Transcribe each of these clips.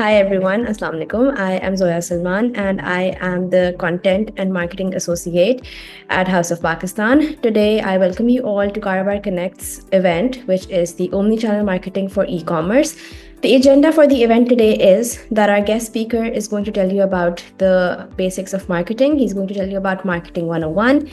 Hi everyone, Assalamu alaikum. I am Zoya Salman and I am the Content and Marketing Associate at House of Pakistan. Today, I welcome you all to Karobar Connect's event, which is the Omnichannel Marketing for E-commerce. The agenda for the event today is that our guest speaker is going to tell you about the basics of marketing. He's going to tell you about Marketing 101.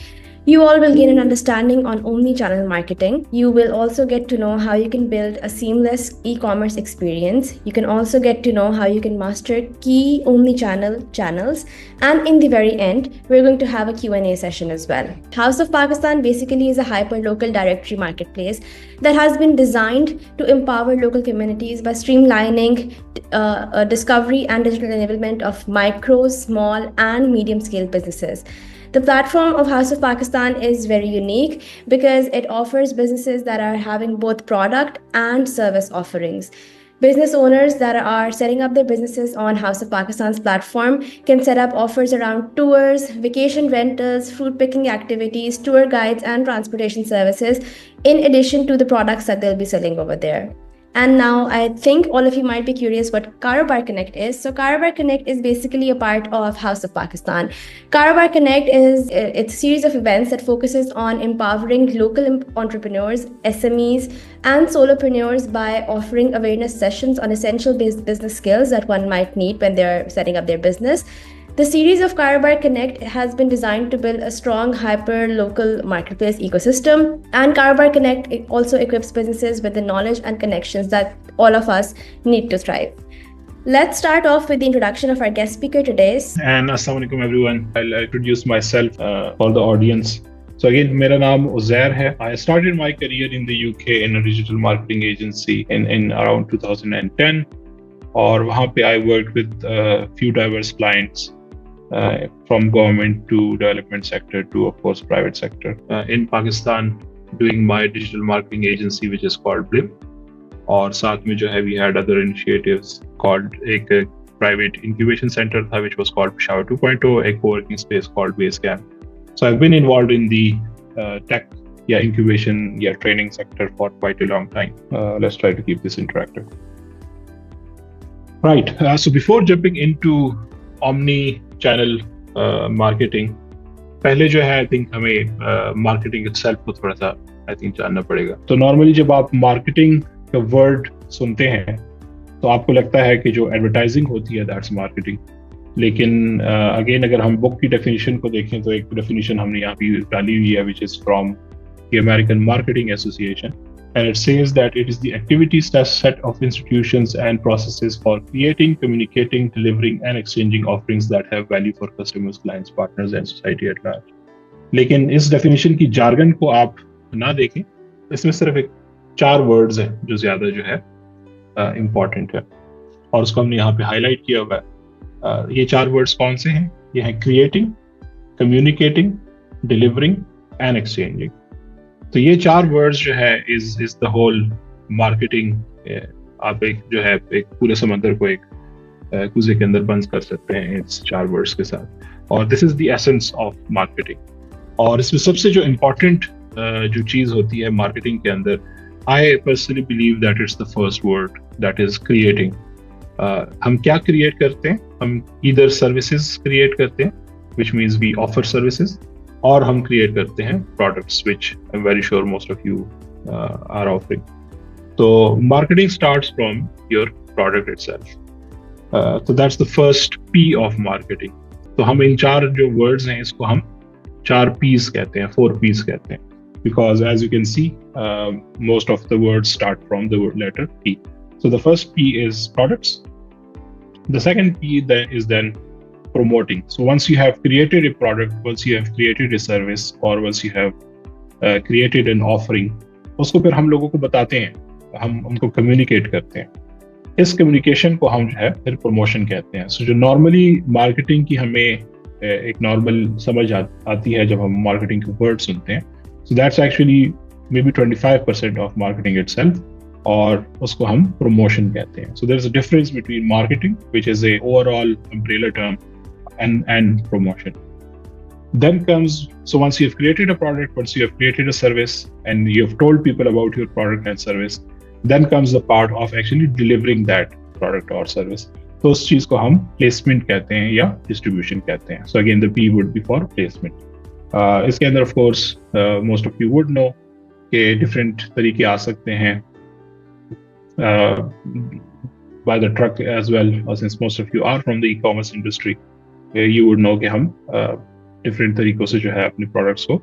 You all will gain an understanding on omni-channel marketing. You will also get to know how you can build a seamless e-commerce experience. You can also get to know how you can master key omni-channel channels. And in the very end, we're going to have a Q&A session as well. House of Pakistan basically is a hyper-local directory marketplace that has been designed to empower local communities by streamlining discovery and digital enablement of micro, small, and medium-scale businesses. The platform of House of Pakistan is very unique because it offers businesses that are having both product and service offerings. Business owners that are setting up their businesses on House of Pakistan's platform can set up offers around tours, vacation rentals, fruit picking activities, tour guides, and transportation services, in addition to the products that they'll be selling over there. And now I think all of you might be curious what Karobar Connect is. So Karobar Connect is basically a part of House of Pakistan. Karobar Connect it's a series of events that focuses on empowering local entrepreneurs, SMEs, and solopreneurs by offering awareness sessions on essential business skills that one might need when they're setting up their business. The series of Karobar Connect has been designed to build a strong hyper-local marketplace ecosystem, and Karobar Connect also equips businesses with the knowledge and connections that all of us need to thrive. Let's start off with the introduction of our guest speaker today. And Assalamu alaikum everyone. I'll introduce myself for the audience. So again, मेरा नाम उज़ैर है. I started my career in the UK in a digital marketing agency in around 2010. और वहाँ पे I worked with a few diverse clients. From government to development sector to, of course, private sector. In Pakistan, doing my digital marketing agency, which is called Blim. और साथ में जो है, we had other initiatives called एक private incubation center था, which was called Peshawar 2.0, a co-working space called Basecamp. So I've been involved in the tech, incubation, training sector for quite a long time. Let's try to keep this interactive. Right. So before jumping into omni-channel marketing, पहले जो है I think हमें marketing itself को थोड़ा सा I think जानना पड़ेगा. तो normally जब आप marketing का word सुनते हैं तो आपको लगता है कि जो advertising होती है that's marketing. लेकिन again अगर हम book की definition को देखें तो एक definition हमने यहाँ पे डाली हुई है which is from the American Marketing Association. And it says that it is the activity set of institutions and processes for creating, communicating, delivering, and exchanging offerings that have value for customers, clients, partners, and society at large. लेकिन इस definition की jargon को आप ना देखें, इसमें सिर्फ एक 4 words हैं जो ज़्यादा जो है important है, और उसको हमने यहाँ पे highlight किया हुआ है. ये 4 words कौन से हैं? ये हैं creating, communicating, delivering, and exchanging. तो ये 4 वर्ड्स जो है इज द होल मार्केटिंग. आप एक जो है एक पूरे समंदर को एक कुएं के अंदर बंद कर सकते हैं इस 4 वर्ड्स के साथ, और this is the essence of marketing. और इसमें सबसे जो इम्पोर्टेंट जो चीज़ होती है मार्केटिंग के अंदर, I personally believe that it's the first word, that is creating. हम क्या क्रिएट करते हैं? हम ईदर सर्विसेज क्रिएट करते हैं which means we offer services, और हम क्रिएट करते हैं products which I'm very sure most of you are offering. So marketing starts from your product itself. So that's the first P of marketing. तो हम इन 4 जो words हैं इसको हम 4 P's कहते हैं, 4 P's कहते हैं, because as you can see most of the words start from the letter P. So the first P is products. The second P is then promoting. So once you have created a product, once you have created a service, or once you have created an offering, उसको फिर हम लोगों को बताते हैं, हम उनको communicate करते हैं. इस कम्युनिकेशन को हम जो है फिर प्रमोशन कहते हैं. सो जो नॉर्मली मार्केटिंग की हमें एक नॉर्मल समझ आती है जब हम मार्केटिंग के वर्ड सुनते हैं, so that's actually may be 25% of marketing itself, और उसको हम प्रमोशन कहते हैं. So there is a difference between marketing which is a overall umbrella term and promotion. Then comes, so once you have created a product, once you have created a service, and you have told people about your product and service, then comes the part of actually delivering that product or service. तो उस चीज को हम placement कहते हैं या distribution कहते हैं. So again the P would be for placement. इसके अंदर of course most of you would know कि डिफरेंट तरीके आ सकते हैं by the truck as well, or since most of you are from the e-commerce industry, you would know कि हम different तरीकों से जो है अपने products को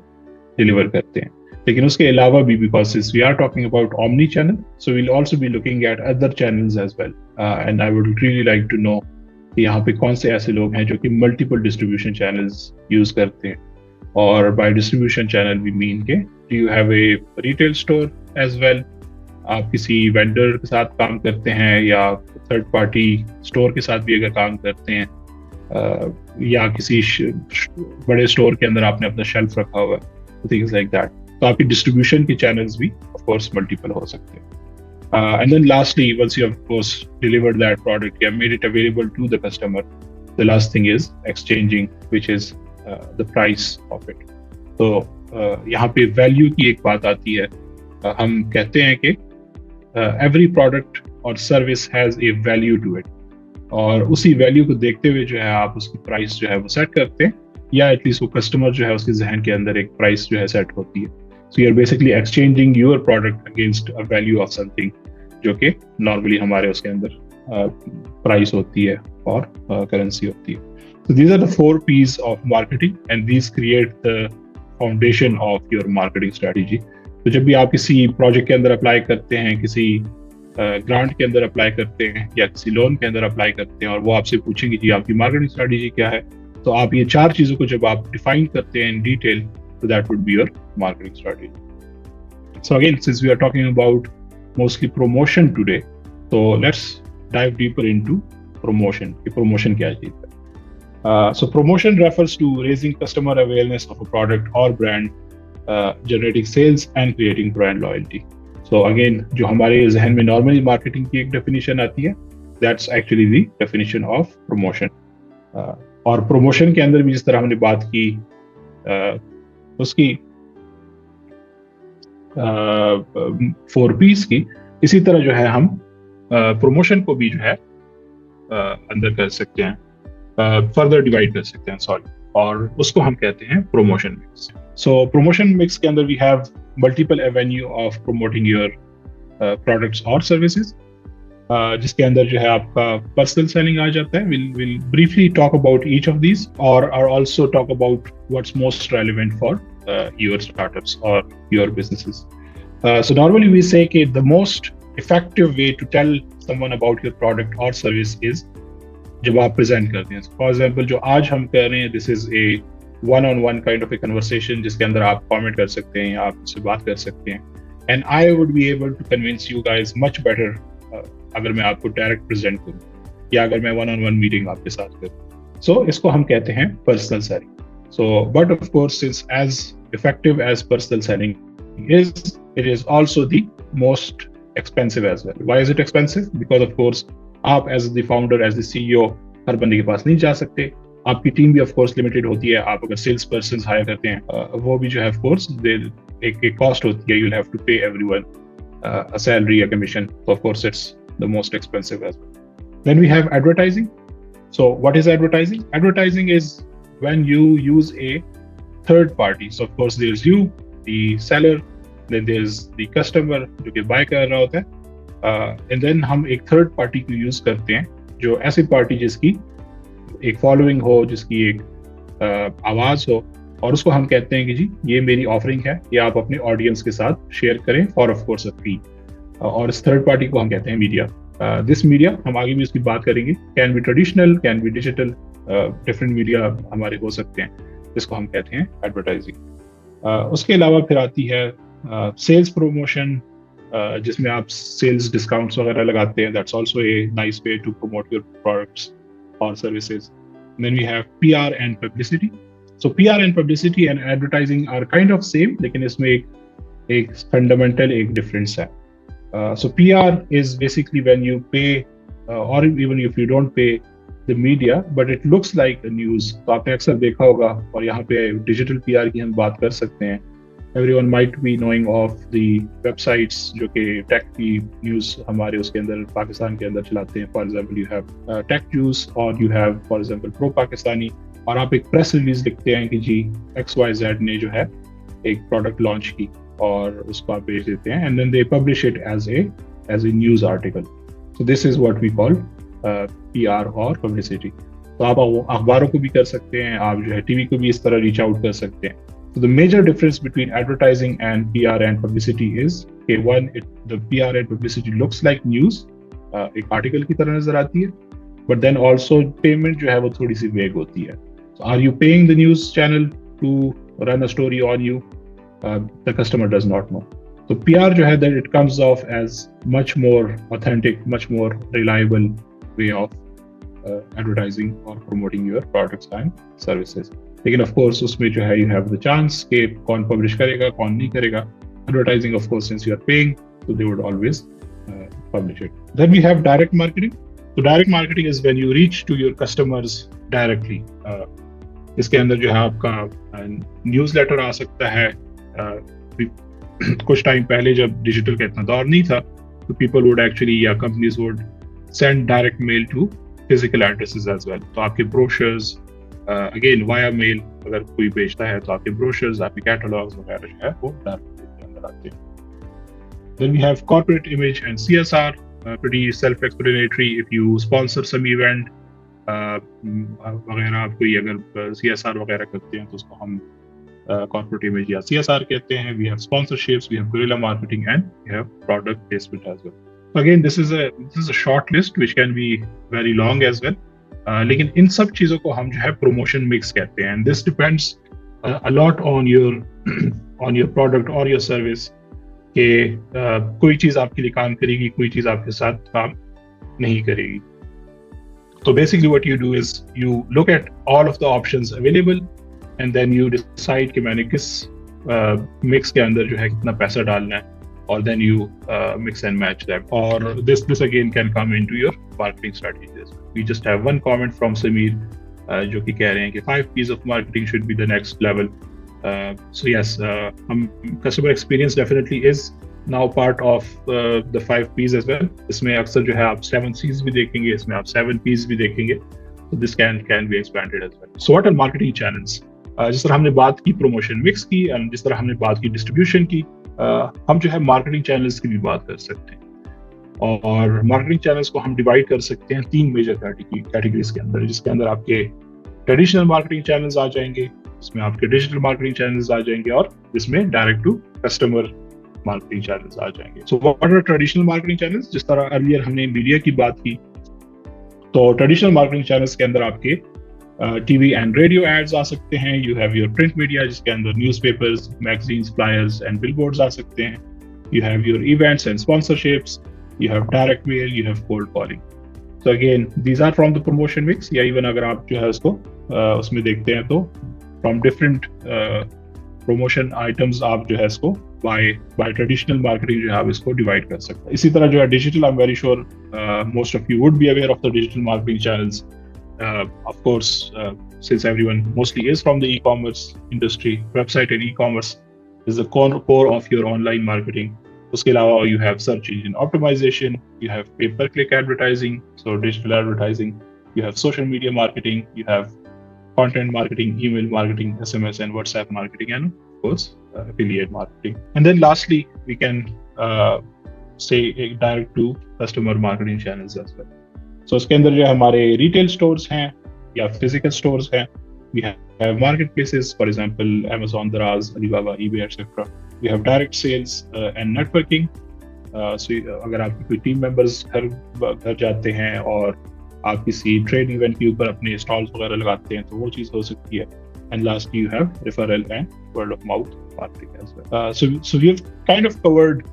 deliver करते हैं. लेकिन उसके अलावा भी, because since we are talking about omni-channel, so we'll also be looking at other channels as well. And I would really like to know कि यहाँ पे कौन से ऐसे लोग हैं जो कि multiple distribution channels use करते हैं. और by distribution channel we mean के do you have a retail store as well? आप किसी वेंडर के साथ काम करते हैं या थर्ड पार्टी स्टोर के साथ भी अगर काम करते हैं, या किसी बड़े स्टोर के अंदर आपने अपना शेल्फ रखा हुआ है, थिंग्स लाइक दैट. तो आपकी डिस्ट्रीब्यूशन के चैनल्स भी ऑफ कोर्स मल्टीपल हो सकते हैं. And then lastly, once you have of course delivered that product, you have made it available to the customer, the last thing is exchanging, which is the price of it. तो यहाँ पे value की एक बात आती है. हम कहते हैं कि every product or service has a value to it, और उसी वैल्यू को देखते हुए जो है आप उसकी प्राइस जो है वो सेट करते हैं, या एटलीस्ट वो कस्टमर जो है उसके जहन के अंदर एक प्राइस जो है सेट होती है. So you are basically exchanging your product against a value of something, जो कि नॉर्मली हमारे उसके अंदर प्राइस होती है और करेंसी होती है. So these are the 4 P's of marketing, and these create the foundation of your marketing strategy. तो जब भी आप किसी प्रोजेक्ट के अंदर अप्लाई करते हैं, किसी ग्रांट के अंदर अप्लाई करते हैं, या किसी लोन के अंदर अप्लाई करते हैं, और वो आपसे पूछेंगे जी आपकी मार्केटिंग स्ट्रेटजी क्या है, तो आप ये 4 चीज़ों को जब आप डिफाइन करते हैं इन डिटेल, तो that would be your marketing strategy. So again, since we are talking about mostly promotion today, तो let's dive deeper into promotion. कि प्रमोशन क्या चीज़ है. So promotion refers to raising customer awareness of a product और brand, generating sales and creating brand loyalty. So again, जो हमारे जहन में नॉर्मली मार्केटिंग की एक डेफिनेशन आती है, that's actually the definition of promotion. और प्रमोशन के अंदर भी जिस तरह हमने बात की उसकी 4 P's की, इसी तरह जो है हम प्रमोशन को भी जो है अंदर कर सकते हैं, फर्दर डिवाइड कर सकते हैं, सॉरी, और उसको हम कहते हैं promotion mix. So promotion mix के अंदर we have multiple avenue of promoting your products और सर्विसेज, जिसके अंदर जो है आपका पर्सनल सेलिंग आ जाता है. Will briefly talk about each of these, और also talk about what's most relevant for your startups और your businesses. So normally we say कि the most effective way to tell someone about your product और service is जब आप present करते हैं. For example, जो आज हम कर रहे हैं, this is a one-on-one kind of a conversation, जिसके अंदर आप कमेंट कर सकते हैं या आप उससे बात कर सकते हैं. And I would be able to convince you guys much better अगर मैं आपको डायरेक्ट प्रेजेंट करूँ, या अगर मैं one-on-one मीटिंग आपके साथ करूँ. So इसको हम कहते हैं personal selling. So but of course, since as effective as personal selling is, it is also the most expensive as well. Why is it expensive? Because of course आप as the founder, as the CEO हर बंदे के पास नहीं जा सकते. आपकी team भी of course limited होती है. आप अगर सेल्स पर्सन हायर करते हैं, वो भी जो है ऑफ कोर्स एक कॉस्ट होती है. यू विल हैव टू पे everyone a salary, a commission. So of course it's the most expensive as well. Then we have advertising. So what is advertising? Advertising is when you use a third party. So of course there's you, the seller, then there's the customer जो कि buy कर रहा होता है, and then हम एक third party को use करते हैं, जो ऐसी पार्टी जिसकी एक फॉलोइंग हो, जिसकी एक आवाज हो, और उसको हम कहते हैं कि जी ये मेरी ऑफरिंग है, ये आप अपने ऑडियंस के साथ शेयर करें फॉर ऑफ कोर्स अ फी. और इस थर्ड पार्टी को हम कहते हैं मीडिया. दिस मीडिया, हम आगे भी उसकी बात करेंगे, can be traditional, can be digital, different media हमारे हो सकते हैं, जिसको हम कहते हैं एडवर्टाइजिंग. उसके अलावा फिर आती है सेल्स प्रमोशन, जिसमें आप सेल्स डिस्काउंट्स वगैरह लगाते हैं. That's also a nice way to promote your products or services. Then we have PR and publicity. So PR and publicity and advertising are kind of same, लेकिन इसमें एक fundamental एक difference है. So PR is basically when you pay, or even if you don't pay the media, but it looks like a news. तो आपने अक्सर देखा होगा, और यहाँ पे digital PR की हम बात कर सकते हैं. everyone might be knowing of the websites जो कि tech की news हमारे उसके अंदर पाकिस्तान के अंदर चलाते हैं. For example, you have Tech Juice or you have, for example, Pro Pakistani. और आप एक press release लिखते हैं कि जी XYZ ने जो है एक product launch की और उसको आप भेज देते हैं, and then they publish it as a news article. So this is what we call PR or publicity. तो आप अखबारों को भी कर सकते हैं, आप जो है टीवी को भी इस तरह रीच आउट कर सकते हैं. So the major difference between advertising and PR and publicity is कि one, the PR and publicity looks like news, एक आर्टिकल की तरह नजर आती है, but then also payment जो है वो थोड़ी सी वेग होती है. So are you paying the news channel to run a story on you? The customer does not know. So PR जो है that it comes off as much more authentic, much more reliable way of advertising or promoting your products and services. लेकिन of course उसमें जो है you have the chance कि कौन publish करेगा कौन नहीं करेगा. Advertising, of course, since you are paying, so they would always publish it. Then we have direct marketing. So direct marketing is when you reach to your customers directly. इसके अंदर जो है आपका newsletter आ सकता है. कुछ टाइम पहले जब डिजिटल का इतना दौर नहीं था, तो people would actually या companies would send direct mail to physical addresses as well. तो आपके brochures again via mail अगर कोई भेजता है तो आपके brochures, आपके catalogs वगैरह जो है वो direct के अंदर आते हैं. Then we have corporate image and CSR, pretty self-explanatory. If you sponsor some event वगैरह, आप कोई अगर CSR वगैरह करते हैं तो उसको हम corporate image या CSR कहते हैं. We have sponsorships, we have guerrilla marketing, and we have product placement as well. Again, this is a short list which can be very long as well. लेकिन इन सब चीजों को हम जो है promotion mix कहते हैं. And this depends a lot on your product or your service. कि कोई चीज आपके लिए काम करेगी, कोई चीज आपके साथ काम नहीं करेगी. So basically what you do is you look at all of the options available and then you decide कि मैंने किस mix के अंदर जो है कितना पैसा डालना है, or then you mix and match them. Or this again can come into your marketing strategies. We just have one comment from Sameer जो कि कह रहे हैं कि 5 P's of marketing should be the next level. So yes, customer experience definitely is now part of the 5 P's as well. इसमें अक्सर जो है आप 7 C's भी देखेंगे, इसमें आप 7 P's भी देखेंगे. So this can be expanded as well. So what are marketing channels? जिस तरह हमने बात की promotion mix की, और जिस तरह हमने बात की distribution की, हम जो है मार्केटिंग चैनल्स की भी बात कर सकते हैं. और मार्केटिंग चैनल्स को हम डिवाइड कर सकते हैं 3 मेजर कैटेगरीज के अंदर, जिसके अंदर आपके ट्रेडिशनल मार्केटिंग चैनल्स आ जाएंगे, इसमें आपके डिजिटल मार्केटिंग चैनल्स आ जाएंगे, और इसमें direct to customer marketing channels आ जाएंगे. So what are traditional marketing channels? जिस तरह अर्लियर हमने मीडिया की बात की, तो ट्रेडिशनल मार्केटिंग चैनल्स के अंदर आपके टीवी एंड रेडियो एड्स आ सकते हैं. You have your print media जिसके अंदर newspapers, magazines, flyers and billboards आ सकते हैं. You have your events and sponsorships. You have direct mail. You have cold calling. So again these are from the promotion mix. या even अगर आप जो है उसको उसमें देखते हैं तो फ्रॉम डिफरेंट प्रमोशन आइटम्स आप जो है इसको बाय ट्रेडिशनल मार्केटिंग जो है आप इसको डिवाइड कर सकते हैं. इसी तरह जो है digital, I am very sure most of you would be aware of the digital marketing channels. Of course, since everyone mostly is from the e-commerce industry, website and e-commerce is the core of your online marketing. उसके अलावा you have search engine optimization, you have pay-per-click advertising, so digital advertising, you have social media marketing, you have content marketing, email marketing, SMS and WhatsApp marketing, and of course affiliate marketing. And then lastly, we can say direct to customer marketing channels as well. So उसके अंदर जो हमारे retail stores हैं या physical stores हैं, we have marketplaces, for example Amazon, Daraz, Alibaba, eBay, etc. We have direct sales and networking. So अगर आपके कोई टीम मेंबर्स घर जाते हैं और आप किसी ट्रेड इवेंट के ऊपर अपने स्टॉल्स वगैरह लगाते हैं तो वो चीज़ हो सकती है. And lastly you have referral and word of mouth marketing as well. So we have kind of covered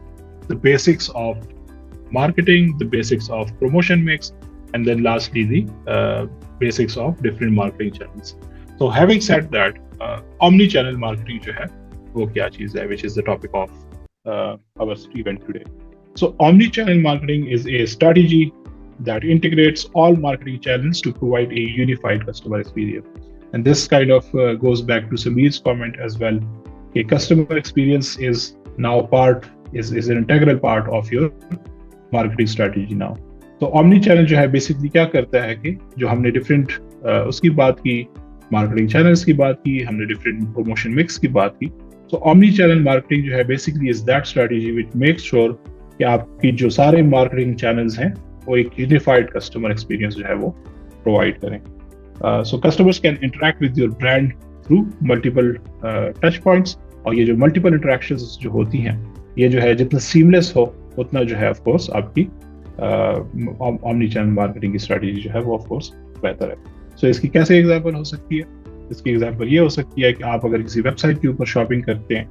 the basics of marketing, the basics of promotion mix, and then lastly the basics of different marketing channels. So having said that, omni-channel marketing जो है वो क्या चीज़ है, which is the topic of our event today. So omni-channel marketing is a strategy that integrates all marketing channels to provide a unified customer experience. And this kind of goes back to Sameer's comment as well, कि customer experience is now part is an integral part of your marketing strategy now. तो omni channel जो है basically क्या करता है कि जो हमने डिफरेंट उसकी बात की, मार्केटिंग चैनल्स की बात की, हमने डिफरेंट प्रमोशन मिक्स की बात की। तो ऑमनी चैनल मार्केटिंग जो है basically is that strategy which makes sure कि आपकी जो सारे मार्केटिंग चैनल्स हैं वो एक यूनिफाइड कस्टमर एक्सपीरियंस जो है वो प्रोवाइड करें। सो customers can interact with your brand through multiple touch points, और ये जो मल्टीपल इंटरेक्शंस जो होती हैं ये जो है जितना सीमलेस हो उतना जो है ऑफ कोर्स आपकी ऑमनी चैनल मार्केटिंग की स्ट्रेटजी जो है वो ऑफ कोर्स बेहतर है। सो इसकी कैसे एग्जांपल हो सकती है? इसकी एग्जांपल ये हो सकती है कि आप अगर किसी वेबसाइट के ऊपर शॉपिंग करते हैं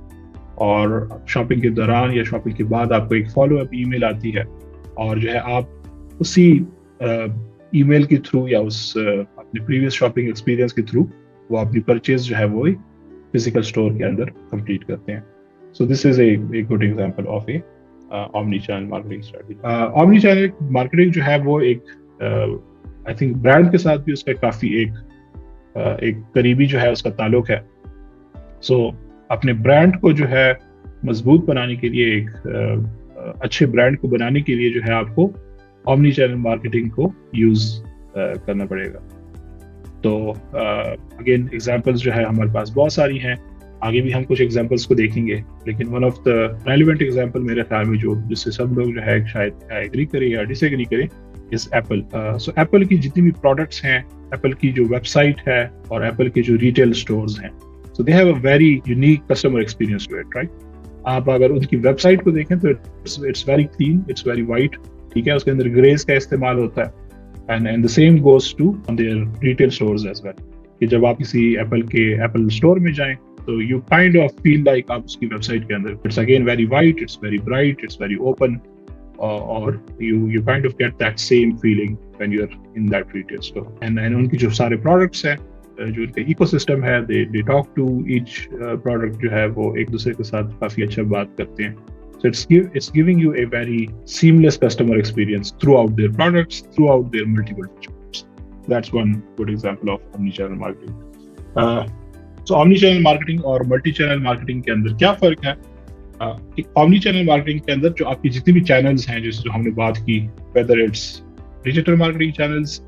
और शॉपिंग के दौरान या शॉपिंग के बाद आपको एक फॉलोअप ईमेल आती है, और जो है आप उसी ईमेल के थ्रू या उस अपने प्रीवियस शॉपिंग एक्सपीरियंस के थ्रू वो अपनी परचेज जो है वो फिजिकल स्टोर के अंदर कंप्लीट करते हैं। So this is a good example of A omni channel marketing strategy. Omni channel marketing जो है वो एक आई थिंक ब्रांड के साथ भी उसका काफी एक करीबी जो है उसका ताल्लुक है। सो अपने ब्रांड को जो है मजबूत बनाने के लिए, एक अच्छे ब्रांड को बनाने के लिए जो है आपको ऑमनी चैनल मार्केटिंग को यूज करना पड़ेगा। तो अगेन एग्जांपल्स जो है हमारे पास बहुत सारी हैं, आगे भी हम कुछ एग्जांपल्स को देखेंगे, लेकिन one of the relevant example मेरे ख्याल में जो जिससे सब लोग जो है शायद एग्री करें या डिसएग्री करें इज एप्पल। सो एप्पल की जितनी भी प्रोडक्ट्स हैं, एप्पल की जो वेबसाइट है और एप्पल के जो रिटेल स्टोर्स हैं, so they have a very unique customer experience to it, right? आप अगर उनकी वेबसाइट को देखें तो it's very clean, it's very white, ठीक है, उसके अंदर ग्रेस का इस्तेमाल होता है, and the same goes to their retail stores as well. कि जब आप किसी एप्पल स्टोर में जाएं तो you kind of feel like आप उसकी वेबसाइट के अंदर, it's again very white, it's very bright, it's very open, और you kind of get that same feeling when you're in that retail store. And उनकी जो सारे products हैं, जो उनका ecosystem है, they talk to each product जो है वो एक दूसरे के साथ काफी अच्छा बात करते हैं। So it's giving you a very seamless customer experience throughout their products, throughout their multiple touchpoints. That's one good example of omnichannel marketing. So omnichannel marketing और multi-channel marketing के अंदर क्या फर्क है? ऑमनी चैनल मार्केटिंग के अंदर जो आपकी जितनी भी चैनल्स हैं, जैसे जो हमने बात की, whether it's digital marketing channels,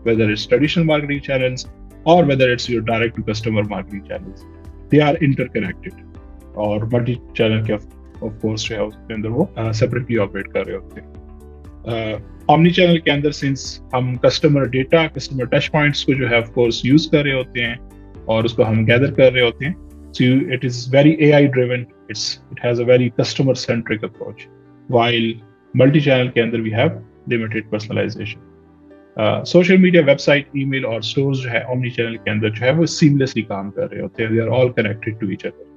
whether it's traditional marketing channels, और whether it's your direct to customer marketing channels, they are interconnected. और मल्टी चैनल के ऑफ कोर्स जो है उसके अंदर वो सेपरेटली ऑपरेट कर रहे होते हैं। ऑमनी चैनल के अंदर सिंस हम customer data, customer touch points को जो है ऑफ कोर्स यूज कर रहे होते हैं और उसको हम गैदर कर रहे होते हैं, so it is very AI driven, it has a very customer centric approach, while multi-channel के अंदर we have limited personalization. Social media, website, email और stores जो है omni channel के अंदर जो है वो seamlessly काम कर रहे होते हैं, they are all connected to each other,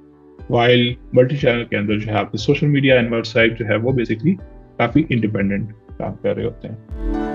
while multi-channel के अंदर जो है आपके social media and website जो है वो basically काफी independent काम कर रहे होते हैं।